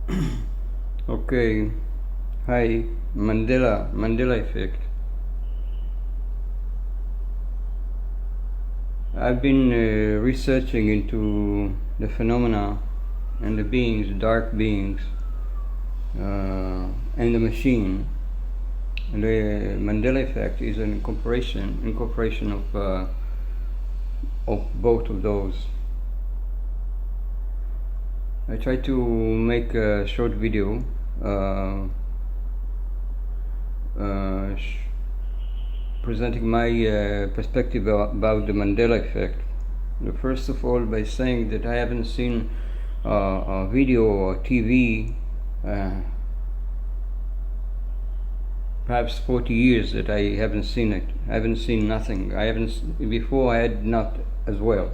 Okay, hi, Mandela effect. I've been researching into the phenomena and the beings, dark beings, and the machine. The Mandela effect is an incorporation of both of those. I try to make a short video presenting my perspective about the Mandela effect. First of all, by saying that I haven't seen a video or TV perhaps 40 years that I haven't seen it. I haven't seen nothing. Before I had not as well.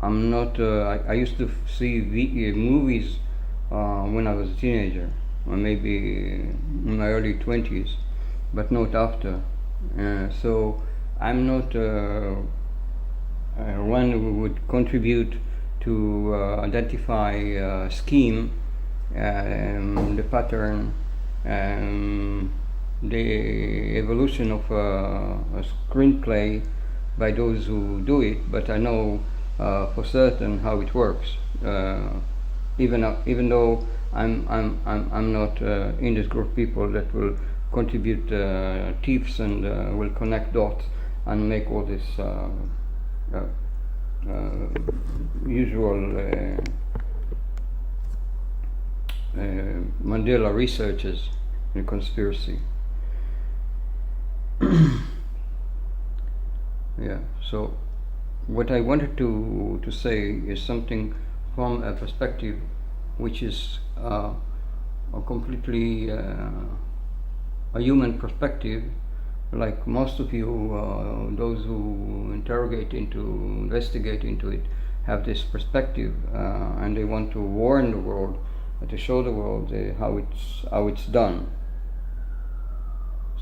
I'm not. I used to see movies when I was a teenager, or maybe in my early 20s, but not after. So I'm not one who would contribute to identify a scheme, the pattern, the evolution of a screenplay by those who do it, but I know for certain how it works. Even though I'm not in this group of people that will contribute tips and will connect dots and make all this usual Mandela researches in conspiracy. Yeah. So what I wanted to say is something from a perspective which is a completely a human perspective, like most of you, those who investigate into it, have this perspective, and they want to warn the world, to show the world how it's done.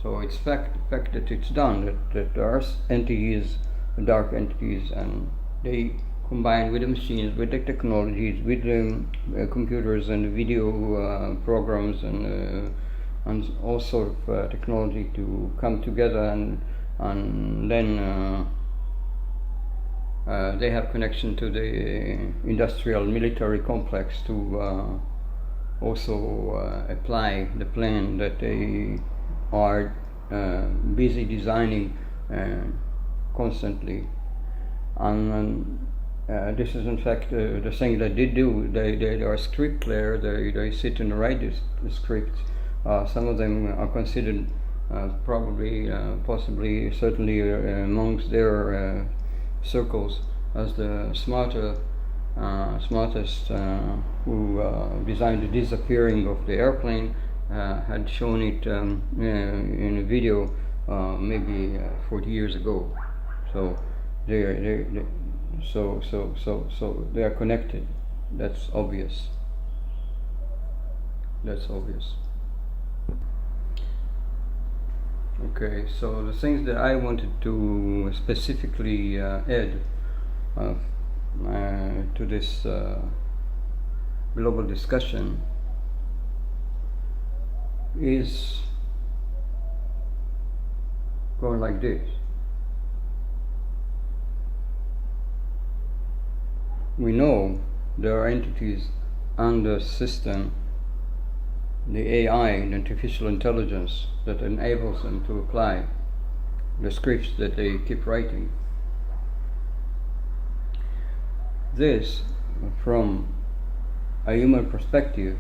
So it's fact that it's done, that there are entities, dark entities, and they combine with the machines, with the technologies, with the computers and the video programs and all sort of technology to come together, and then they have connection to the industrial military complex to also apply the plan that they are busy designing constantly. And this is in fact the thing that they do. They are script player. They sit and write the scripts. Some of them are considered probably, possibly, certainly amongst their circles as the smartest who designed the disappearing of the airplane. Had shown it in a video maybe 40 years ago. So they are connected. That's obvious. Okay, so the things that I wanted to specifically add to this global discussion is going like this. We know there are entities under system, the AI, the artificial intelligence, that enables them to apply the scripts that they keep writing. This, from a human perspective,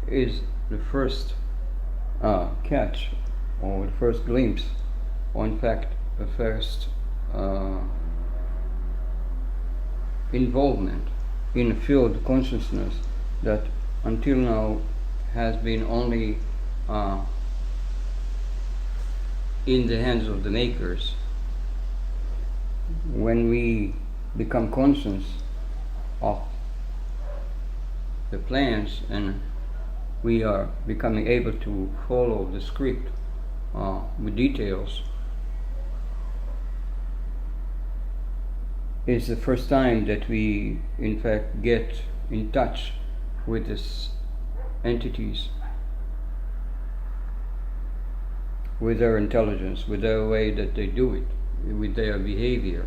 is the first catch, or the first glimpse, or in fact the first involvement in a field of consciousness that until now has been only in the hands of the makers. When we become conscious of the plans and we are becoming able to follow the script with details, it's the first time that we in fact get in touch with this entities with their intelligence, with their way that they do it, with their behavior.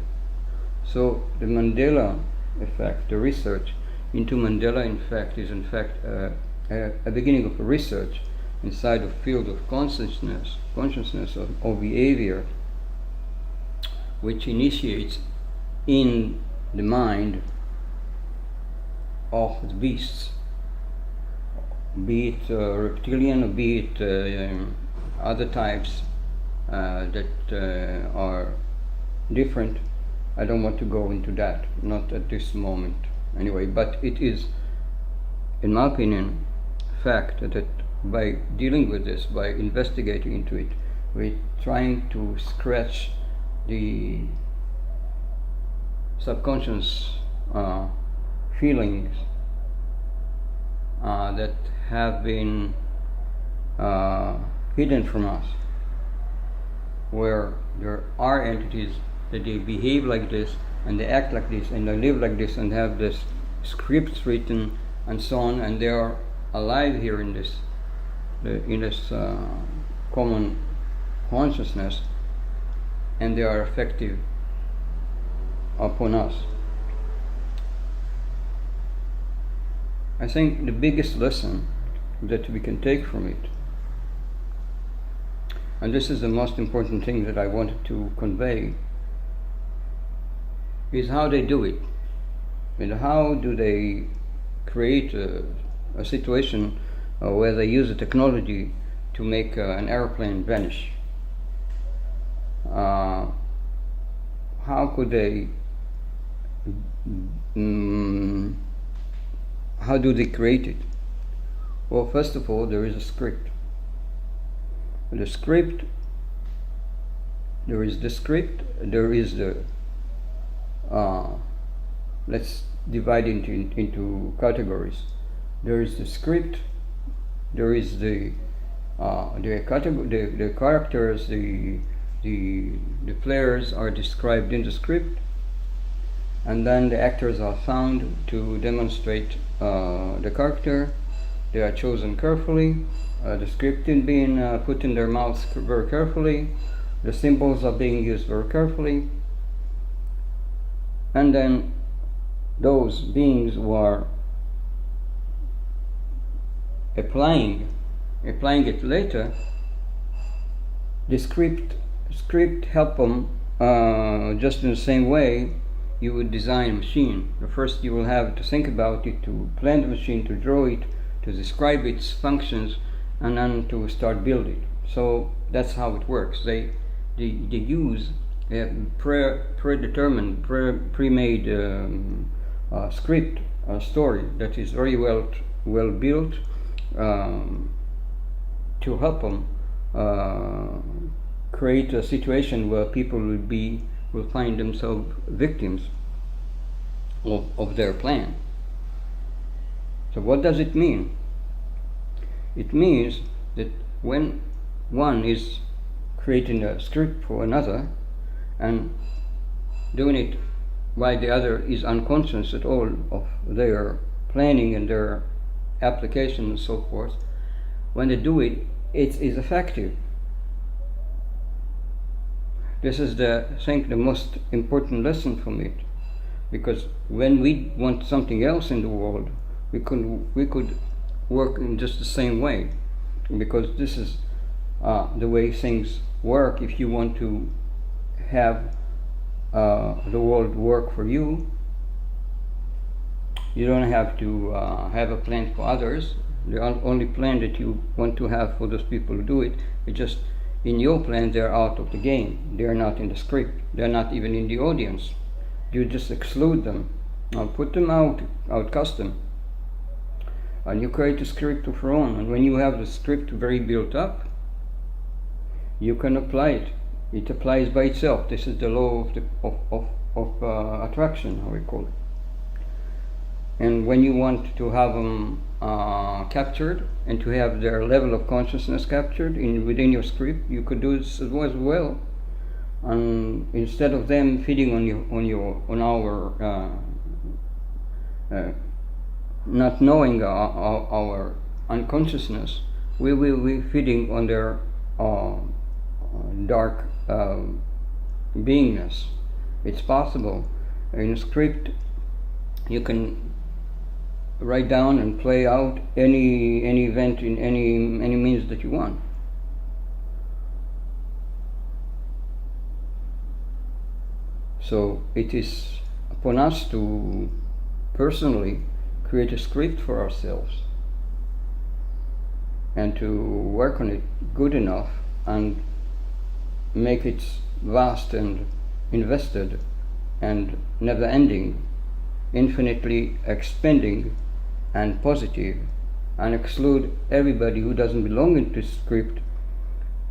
So the Mandela effect, the research into Mandela in fact is in fact a beginning of a research inside the field of consciousness or behavior, which initiates in the mind of the beasts, be it reptilian or be it other types that are different. I don't want to go into that, not at this moment anyway, but it is, in my opinion, fact that by dealing with this, by investigating into it, we're trying to scratch the subconscious feelings that have been hidden from us, where there are entities that they behave like this and they act like this and they live like this and have this scripts written and so on, and they are alive here in this common consciousness, and they are effective upon us. I think the biggest lesson that we can take from it, and this is the most important thing that I wanted to convey, is how they do it. And how do they create a situation where they use the technology to make an airplane vanish? How could they how do they create it? Well, first of all, there is a script. There is the let's divide into categories. There is the script, there is the characters, the players are described in the script, and then the actors are found to demonstrate the character. They are chosen carefully, the script is being put in their mouths very carefully, the symbols are being used very carefully, and then those beings who are applying it later, the script help them just in the same way you would design a machine. First you will have to think about it, to plan the machine, to draw it, to describe its functions, and then to start building. So that's how it works. They use a predetermined, pre-made script, story that is very well built to help them create a situation where people will find themselves victims of their plan. So what does it mean? It means that when one is creating a script for another and doing it while the other is unconscious at all of their planning and their application and so forth, when they do it, it is effective. This is the most important lesson from it, because when we want something else in the world, we could work in just the same way, because this is the way things work. If you want to have the world work for you, you don't have to have a plan for others. The only plan that you want to have for those people who do it is just in your plan. They're out of the game. They're not in the script. They're not even in the audience. You just exclude them, put them out custom, and you create a script of your own. And when you have the script very built up, you can apply it. It applies by itself. This is the law of attraction, how we call it. And when you want to have them captured and to have their level of consciousness captured within your script, you could do this as well. And instead of them feeding on our not knowing our unconsciousness, we will be feeding on their dark beingness. It's possible. In a script, you can write down and play out any event in any means that you want. So it is upon us to personally create a script for ourselves and to work on it good enough and make it vast and invested and never ending, infinitely expanding and positive, and exclude everybody who doesn't belong into the script.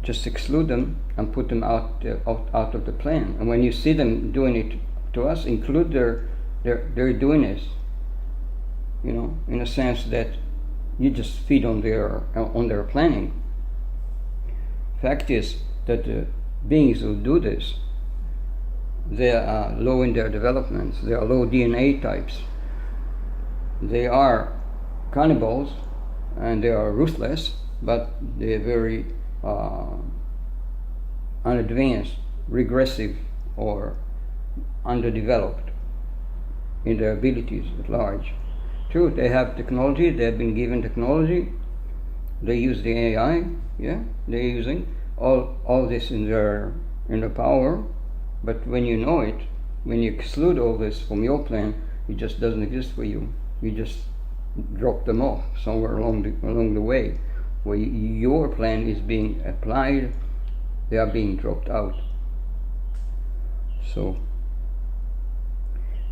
Just exclude them and put them out of the plan. And when you see them doing it to us, include their doingness, in a sense that you just feed on their planning. Fact is that the beings who do this, they are low in their developments, they are low DNA types, they are cannibals, and they are ruthless, but they're very unadvanced, regressive, or underdeveloped in their abilities at large. True, they have technology, they have been given technology, they use the AI, they're using all this in their power, but when you know it, when you exclude all this from your plan, it just doesn't exist for you. You just drop them off somewhere along the way, where your plan is being applied, they are being dropped out. So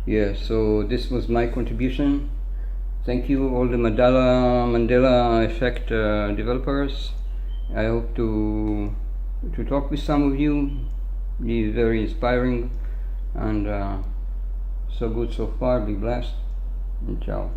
this was my contribution. Thank you, all the Mandela effect developers. I hope to talk with some of you. It is very inspiring and so good so far. Be blessed and ciao.